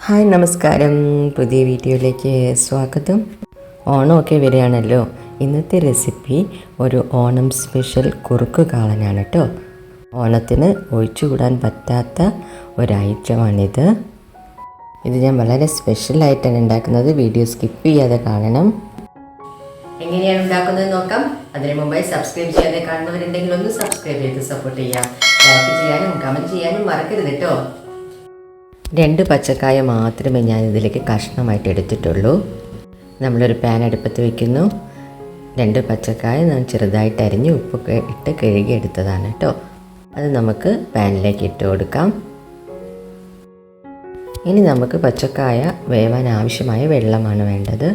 Hi നമസ്കാരം, പുതിയ വീഡിയോയിലേക്ക് സ്വാഗതം. ഓണമൊക്കെ വരികയാണല്ലോ. ഇന്നത്തെ റെസിപ്പി ഒരു ഓണം സ്പെഷ്യൽ കുറുക്ക് കാളനാണ് കേട്ടോ. ഓണത്തിന് ഒഴിച്ചുകൂടാൻ പറ്റാത്ത ഒരു ഐറ്റമാണിത്. ഇത് ഞാൻ വളരെ സ്പെഷ്യലായിട്ടാണ് ഉണ്ടാക്കുന്നത്. വീഡിയോ സ്കിപ്പ് ചെയ്യാതെ കാണണം. എങ്ങനെയാണ് ഉണ്ടാക്കുന്നത് നോക്കാം. അതിന് മുമ്പായി സബ്സ്ക്രൈബ് ചെയ്യാതെ കാണുന്നവരുണ്ടെങ്കിൽ ഒന്ന് സബ്സ്ക്രൈബ് ചെയ്ത് സപ്പോർട്ട് ചെയ്യാം. ലൈക്ക് ചെയ്യാനും കമൻറ്റ് ചെയ്യാനും മറക്കരുത് കേട്ടോ. 2 പച്ചക്കായ മാത്രമേ ഞാൻ ഇതിലേക്ക് കഷ്ണമായിട്ട് എടുത്തിട്ടുള്ളൂ. നമ്മളൊരു പാൻ അടുപ്പത്ത് വയ്ക്കുന്നു. 2 പച്ചക്കായ ഞാൻ ചെറുതായിട്ട് അരിഞ്ഞ് ഉപ്പൊക്കെ ഇട്ട് കഴുകി എടുത്തതാണ് കേട്ടോ. അത് നമുക്ക് പാനിലേക്ക് ഇട്ട് കൊടുക്കാം. ഇനി നമുക്ക് പച്ചക്കായ വേവാൻ ആവശ്യമായ വെള്ളമാണ് വേണ്ടത്.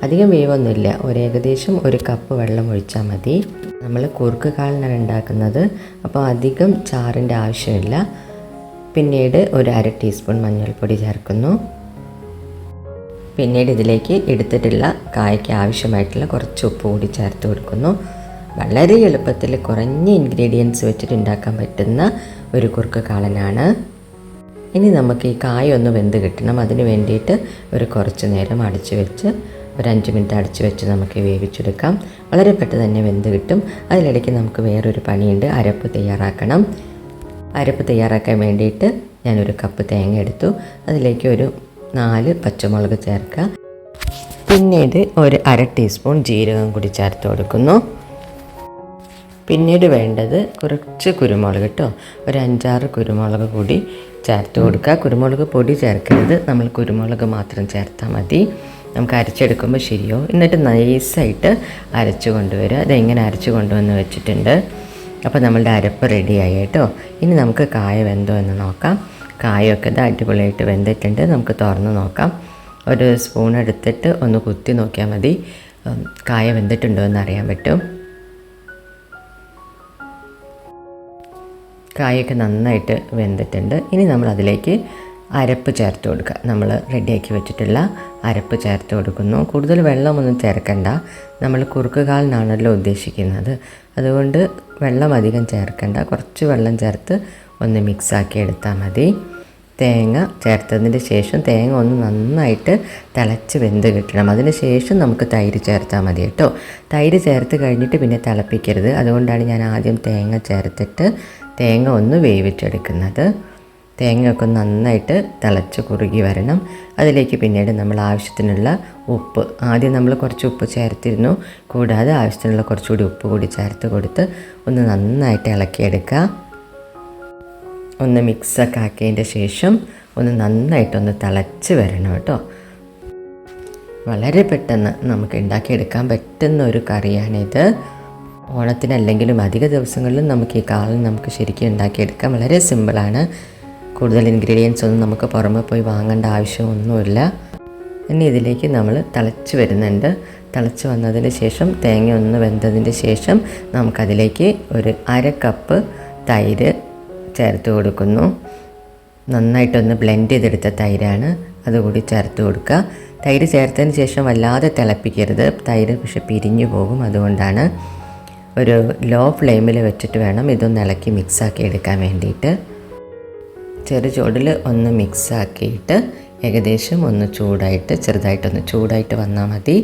അധികം വേവൊന്നുമില്ല, ഏകദേശം 1 കപ്പ് വെള്ളം ഒഴിച്ചാൽ മതി. നമ്മൾ കുറുക്ക് കാളനാണ് ഉണ്ടാക്കുന്നത്, അപ്പോൾ അധികം ചാറിൻ്റെ ആവശ്യമില്ല. പിന്നീട് 1/2 ടീസ്പൂൺ മഞ്ഞൾപ്പൊടി ചേർക്കുന്നു. പിന്നീട് ഇതിലേക്ക് എടുത്തിട്ടുള്ള കായ്ക്ക് ആവശ്യമായിട്ടുള്ള കുറച്ച് ഉപ്പ് കൂടി ചേർത്ത് കൊടുക്കുന്നു. വളരെ എളുപ്പത്തിൽ കുറഞ്ഞ ഇൻഗ്രീഡിയൻസ് വെച്ചിട്ട് ഉണ്ടാക്കാൻ പറ്റുന്ന ഒരു കുറുക്ക് കാളനാണ്. ഇനി നമുക്ക് ഈ കായ ഒന്ന് വെന്ത് കിട്ടണം. അതിന് വേണ്ടിയിട്ട് കുറച്ച് നേരം അടച്ചു വെച്ച് 5 മിനിറ്റ് അടച്ചു വെച്ച് നമുക്ക് വേവിച്ചെടുക്കാം. വളരെ പെട്ടെന്ന് തന്നെ വെന്ത് കിട്ടും. അതിലിടയ്ക്ക് നമുക്ക് വേറൊരു പണിയുണ്ട്. അരപ്പ് തയ്യാറാക്കണം. അരപ്പ് തയ്യാറാക്കാൻ വേണ്ടിയിട്ട് ഞാൻ 1 കപ്പ് തേങ്ങ എടുത്തു. അതിലേക്ക് 4 പച്ചമുളക് ചേർക്കുക. പിന്നീട് 1/2 ടീസ്പൂൺ ജീരകം കൂടി ചേർത്ത് കൊടുക്കുന്നു. പിന്നീട് വേണ്ടത് കുറച്ച് കുരുമുളക് കേട്ടോ. 5-6 കുരുമുളക് കൂടി ചേർത്ത് കൊടുക്കുക. കുരുമുളക് പൊടി ചേർക്കരുത്, നമ്മൾ കുരുമുളക് മാത്രം ചേർത്താൽ മതി. നമുക്ക് അരച്ചെടുക്കുമ്പോൾ ശരിയോ. എന്നിട്ട് നൈസായിട്ട് അരച്ച് കൊണ്ടുവരിക. അതെങ്ങനെ അരച്ച് കൊണ്ടുവന്ന് വെച്ചിട്ടുണ്ട്. അപ്പോൾ നമ്മളുടെ അരപ്പ് റെഡിയായി കേട്ടോ. ഇനി നമുക്ക് കായ വെന്തോ എന്ന് നോക്കാം. കായൊക്കെ ഇത് അടിപൊളിയായിട്ട് വെന്തിട്ടുണ്ട്. നമുക്ക് തുറന്ന് നോക്കാം. 1 സ്പൂൺ എടുത്തിട്ട് ഒന്ന് കുത്തി നോക്കിയാൽ മതി, കായ വെന്തിട്ടുണ്ടോ എന്ന് അറിയാൻ പറ്റും. കായൊക്കെ നന്നായിട്ട് വെന്തിട്ടുണ്ട്. ഇനി നമ്മൾ അതിലേക്ക് അരപ്പ് ചേർത്ത് കൊടുക്കുക. നമ്മൾ റെഡിയാക്കി വെച്ചിട്ടുള്ള അരപ്പ് ചേർത്ത് കൊടുക്കുന്നു. കൂടുതൽ വെള്ളമൊന്നും ചേർക്കണ്ട, നമ്മൾ കുറുക്ക് കാളനാണല്ലോ ഉദ്ദേശിക്കുന്നത്. അതുകൊണ്ട് വെള്ളം അധികം ചേർക്കണ്ട. കുറച്ച് വെള്ളം ചേർത്ത് ഒന്ന് മിക്സാക്കി എടുത്താൽ മതി. തേങ്ങ ചേർത്തതിന് ശേഷം തേങ്ങ ഒന്ന് നന്നായിട്ട് തിളച്ച് വെന്ത് കിട്ടണം. അതിന് ശേഷം നമുക്ക് തൈര് ചേർത്താൽ മതി കേട്ടോ. തൈര് ചേർത്ത് കഴിഞ്ഞിട്ട് പിന്നെ തിളപ്പിക്കരുത്. അതുകൊണ്ടാണ് ഞാൻ ആദ്യം തേങ്ങ ചേർത്തിട്ട് തേങ്ങ ഒന്ന് വേവിച്ചെടുക്കുന്നത്. തേങ്ങയൊക്കെ നന്നായിട്ട് തിളച്ച് കുറുകി വരണം. അതിലേക്ക് പിന്നീട് നമ്മൾ ആവശ്യത്തിനുള്ള ഉപ്പ്, ആദ്യം നമ്മൾ കുറച്ച് ഉപ്പ് ചേർത്തിരുന്നു, കൂടാതെ ആവശ്യത്തിനുള്ള കുറച്ചുകൂടി ഉപ്പ് കൂടി ചേർത്ത് കൊടുത്ത് ഒന്ന് നന്നായിട്ട് ഇളക്കിയെടുക്കുക. ഒന്ന് മിക്സൊക്കെ ആക്കിയതിൻ്റെ ശേഷം ഒന്ന് നന്നായിട്ടൊന്ന് തിളച്ച് വരണം കേട്ടോ. വളരെ പെട്ടെന്ന് നമുക്ക് ഉണ്ടാക്കിയെടുക്കാൻ പറ്റുന്ന ഒരു കറിയാണിത്. ഓണത്തിനല്ലെങ്കിലും അധിക ദിവസങ്ങളിലും നമുക്ക് ഈ കാളൻ നമുക്ക് ശരിക്കും ഉണ്ടാക്കിയെടുക്കാം. വളരെ സിമ്പിളാണ്. കൂടുതൽ ഇൻഗ്രീഡിയൻസ് ഒന്നും നമുക്ക് പുറമെ പോയി വാങ്ങേണ്ട ആവശ്യമൊന്നുമില്ല. ഇനി ഇതിലേക്ക് നമ്മൾ തിളച്ച് വരുന്നുണ്ട്. തിളച്ച് വന്നതിന് ശേഷം തേങ്ങ ഒന്ന് വെന്തതിന് ശേഷം നമുക്കതിലേക്ക് 1/2 കപ്പ് തൈര് ചേർത്ത് കൊടുക്കുന്നു. നന്നായിട്ടൊന്ന് ബ്ലെൻഡ് ചെയ്തെടുത്ത തൈരാണ്, അതുകൂടി ചേർത്ത് കൊടുക്കുക. തൈര് ചേർത്തതിന് ശേഷം വല്ലാതെ തിളപ്പിക്കരുത്, തൈര് പക്ഷെ പിരിഞ്ഞു പോകും. അതുകൊണ്ടാണ് ലോ ഫ്ലെയിമിൽ വെച്ചിട്ട് വേണം ഇതൊന്ന് ഇളക്കി മിക്സാക്കി എടുക്കാൻ വേണ്ടിയിട്ട്. ചെറു ചൂടിൽ ഒന്ന് മിക്സാക്കിയിട്ട് ഏകദേശം ഒന്ന് ചെറുതായിട്ടൊന്ന് ചൂടായിട്ട് വന്നാൽ മതി.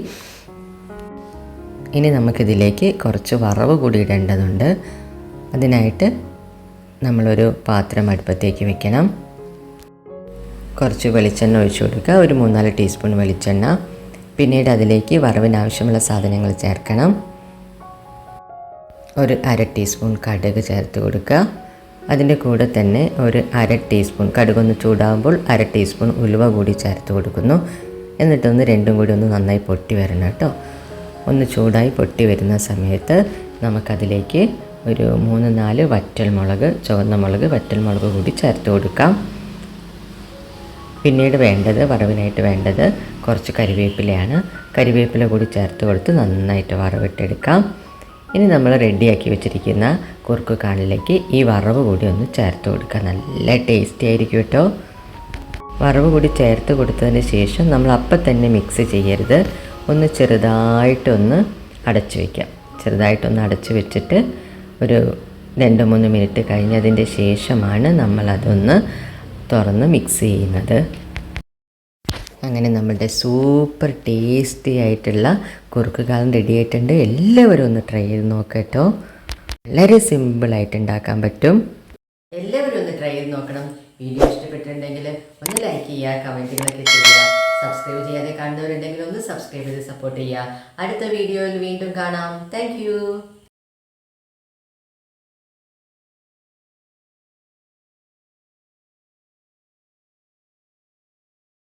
ഇനി നമുക്കിതിലേക്ക് കുറച്ച് വറവ് കൂടി ഇടേണ്ടതുണ്ട്. അതിനായിട്ട് നമ്മളൊരു പാത്രം അടുപ്പത്തേക്ക് വെക്കണം. കുറച്ച് വെളിച്ചെണ്ണ ഒഴിച്ചു കൊടുക്കുക. 3-4 ടീസ്പൂൺ വെളിച്ചെണ്ണ. പിന്നീട് അതിലേക്ക് വറവിനാവശ്യമുള്ള സാധനങ്ങൾ ചേർക്കണം. 1/2 ടീസ്പൂൺ കടുക് ചേർത്ത് കൊടുക്കുക. അതിൻ്റെ കൂടെ തന്നെ 1/2 ടീസ്പൂൺ കടുകൊന്ന് ചൂടാകുമ്പോൾ 1/2 ടീസ്പൂൺ ഉലുവ കൂടി ചേർത്ത് കൊടുക്കുന്നു. എന്നിട്ടൊന്ന് രണ്ടും കൂടി ഒന്ന് നന്നായി പൊട്ടി വരണം കേട്ടോ. ഒന്ന് ചൂടായി പൊട്ടി വരുന്ന സമയത്ത് നമുക്കതിലേക്ക് 3-4 വറ്റൽമുളക്, ചുവന്ന മുളക്, വറ്റൽമുളക് കൂടി ചേർത്ത് കൊടുക്കാം. പിന്നീട് വറവിനായിട്ട് വേണ്ടത് കുറച്ച് കരിവേപ്പിലയാണ്. കരിവേപ്പില കൂടി ചേർത്ത് കൊടുത്ത് നന്നായിട്ട് വറവിട്ടെടുക്കാം. ഇനി നമ്മൾ റെഡിയാക്കി വെച്ചിരിക്കുന്ന കുറുക്ക് കാളനിലേക്ക് ഈ വറവ് കൂടി ഒന്ന് ചേർത്ത് കൊടുക്കുക. നല്ല ടേസ്റ്റി ആയിരിക്കും കേട്ടോ. വറവ് കൂടി ചേർത്ത് കൊടുത്തതിന് ശേഷം നമ്മൾ അപ്പം തന്നെ മിക്സ് ചെയ്യരുത്. ഒന്ന് ചെറുതായിട്ടൊന്ന് അടച്ചു വയ്ക്കാം. ചെറുതായിട്ടൊന്ന് അടച്ചു വെച്ചിട്ട് 2-3 മിനിറ്റ് കഴിഞ്ഞതിൻ്റെ ശേഷമാണ് നമ്മളതൊന്ന് തുറന്ന് മിക്സ് ചെയ്യുന്നത്. അങ്ങനെ നമ്മളുടെ സൂപ്പർ ടേസ്റ്റി ആയിട്ടുള്ള കുറുക്ക് കാലൻ റെഡി ആയിട്ടുണ്ട്. എല്ലാവരും ഒന്ന് ട്രൈ ചെയ്ത് നോക്കട്ടോ. വളരെ സിമ്പിളായിട്ട് ഉണ്ടാക്കാൻ പറ്റും. എല്ലാവരും ഒന്ന് ട്രൈ ചെയ്ത് നോക്കണം. വീഡിയോ ഇഷ്ടപ്പെട്ടിട്ടുണ്ടെങ്കിൽ ഒന്ന് ലൈക്ക് ചെയ്യുക, കമൻറ്റുകളൊക്കെ ചെയ്യുക. സബ്സ്ക്രൈബ് ചെയ്യാതെ കാണുന്നവരുണ്ടെങ്കിൽ ഒന്ന് സബ്സ്ക്രൈബ് ചെയ്ത് സപ്പോർട്ട് ചെയ്യുക. അടുത്ത വീഡിയോയിൽ വീണ്ടും കാണാം. താങ്ക്